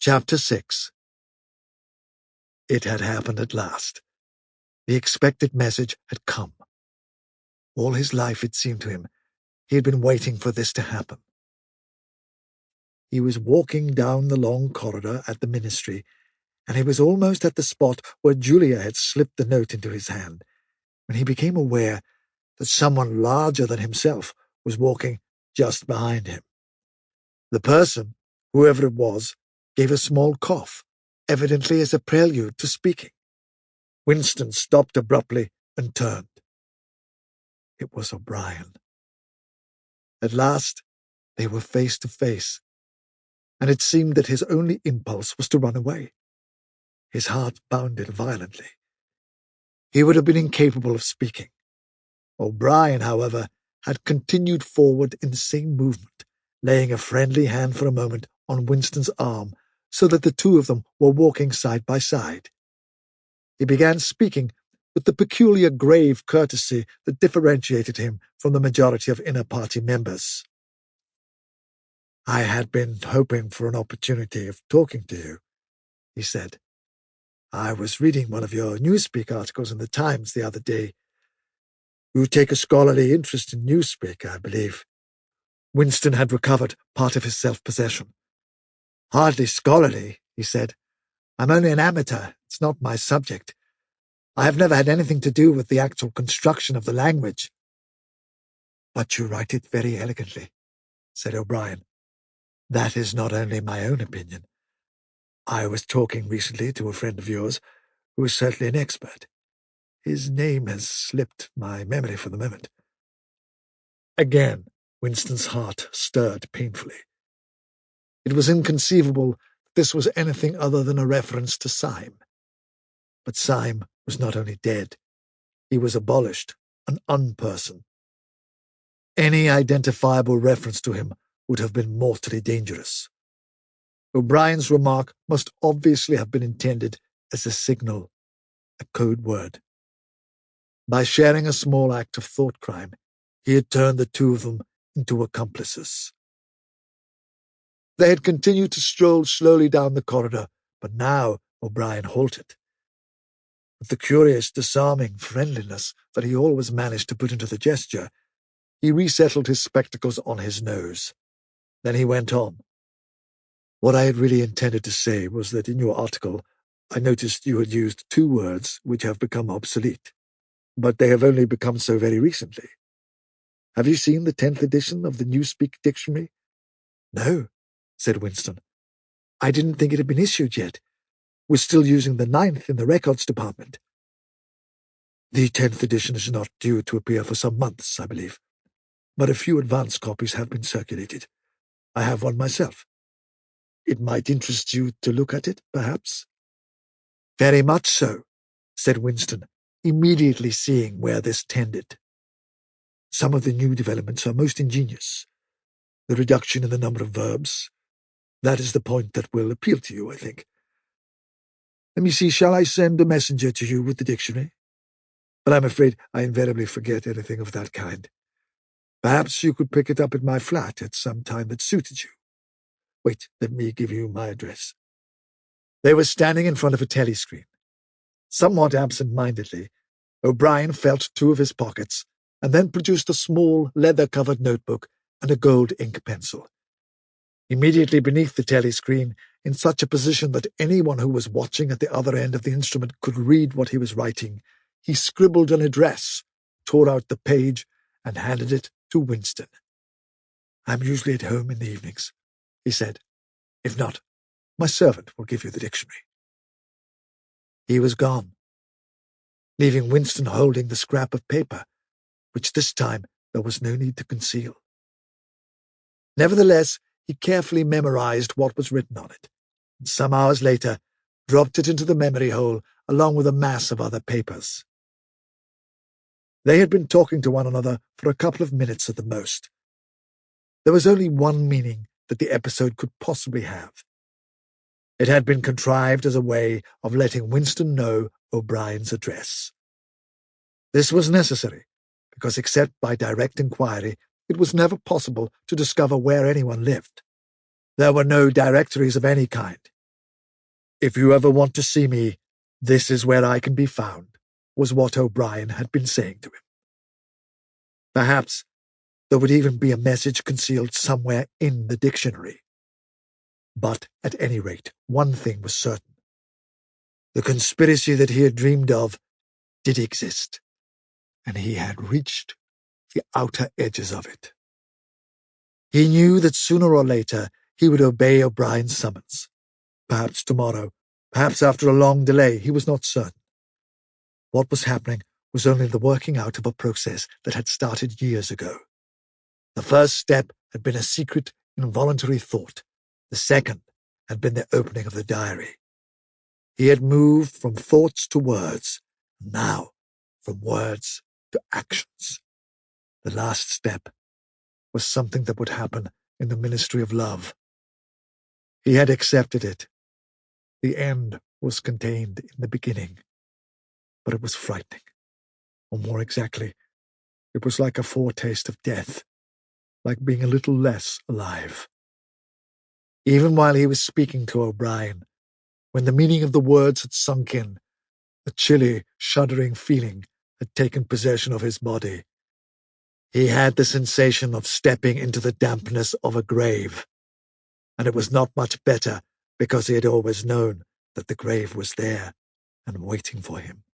Chapter 6. It had happened at last. The expected message had come. All his life, it seemed to him, he had been waiting for this to happen. He was walking down the long corridor at the ministry, and he was almost at the spot where Julia had slipped the note into his hand, when he became aware that someone larger than himself was walking just behind him. The person, whoever it was, gave a small cough, evidently as a prelude to speaking. Winston stopped abruptly and turned. It was O'Brien. At last, they were face to face, and it seemed that his only impulse was to run away. His heart bounded violently. He would have been incapable of speaking. O'Brien, however, had continued forward in the same movement, laying a friendly hand for a moment on Winston's arm, so that the two of them were walking side by side. He began speaking with the peculiar grave courtesy that differentiated him from the majority of inner-party members. "I had been hoping for an opportunity of talking to you," he said. "I was reading one of your Newspeak articles in the Times the other day. You take a scholarly interest in Newspeak, I believe." Winston had recovered part of his self-possession. "Hardly scholarly," he said. "I'm only an amateur. It's not my subject. I have never had anything to do with the actual construction of the language." "But you write it very elegantly," said O'Brien. "That is not only my own opinion. I was talking recently to a friend of yours who is certainly an expert. His name has slipped my memory for the moment." Again, Winston's heart stirred painfully. It was inconceivable that this was anything other than a reference to Syme. But Syme was not only dead, he was abolished, an unperson. Any identifiable reference to him would have been mortally dangerous. O'Brien's remark must obviously have been intended as a signal, a code word. By sharing a small act of thought crime, he had turned the two of them into accomplices. They had continued to stroll slowly down the corridor, but now O'Brien halted. With the curious, disarming friendliness that he always managed to put into the gesture, he resettled his spectacles on his nose. Then he went on. "What I had really intended to say was that in your article I noticed you had used two words which have become obsolete, but they have only become so very recently. Have you seen the 10th edition of the Newspeak Dictionary?" "No," said Winston. "I didn't think it had been issued yet. We're still using the 9th in the records department." "The 10th edition is not due to appear for some months, I believe, but a few advance copies have been circulated. I have one myself. It might interest you to look at it, perhaps?" "Very much so," said Winston, immediately seeing where this tended. "Some of the new developments are most ingenious. The reduction in the number of verbs, that is the point that will appeal to you, I think. Let me see, shall I send a messenger to you with the dictionary? But I'm afraid I invariably forget anything of that kind. Perhaps you could pick it up at my flat at some time that suited you. Wait, let me give you my address." They were standing in front of a telescreen. Somewhat absent-mindedly, O'Brien felt two of his pockets and then produced a small, leather-covered notebook and a gold ink pencil. Immediately beneath the telescreen, in such a position that anyone who was watching at the other end of the instrument could read what he was writing, he scribbled an address, tore out the page, and handed it to Winston. "I'm usually at home in the evenings," he said. "If not, my servant will give you the dictionary." He was gone, leaving Winston holding the scrap of paper, which this time there was no need to conceal. Nevertheless, he carefully memorized what was written on it, and some hours later dropped it into the memory hole along with a mass of other papers. They had been talking to one another for a couple of minutes at the most. There was only one meaning that the episode could possibly have. It had been contrived as a way of letting Winston know O'Brien's address. This was necessary, because except by direct inquiry, it was never possible to discover where anyone lived. There were no directories of any kind, "If you ever want to see me, this is where I can be found," was what O'Brien had been saying to him. Perhaps there would even be a message concealed somewhere in the dictionary. But at any rate, one thing was certain. The conspiracy that he had dreamed of did exist, and he had reached the outer edges of it. He knew that sooner or later he would obey O'Brien's summons. Perhaps tomorrow, perhaps after a long delay, he was not certain. What was happening was only the working out of a process that had started years ago. The first step had been a secret, involuntary thought. The second had been the opening of the diary. He had moved from thoughts to words, and now from words to actions. The last step was something that would happen in the Ministry of Love. He had accepted it. The end was contained in the beginning, but it was frightening. Or more exactly, it was like a foretaste of death, like being a little less alive. Even while he was speaking to O'Brien, when the meaning of the words had sunk in, a chilly, shuddering feeling had taken possession of his body. He had the sensation of stepping into the dampness of a grave, and it was not much better because he had always known that the grave was there and waiting for him.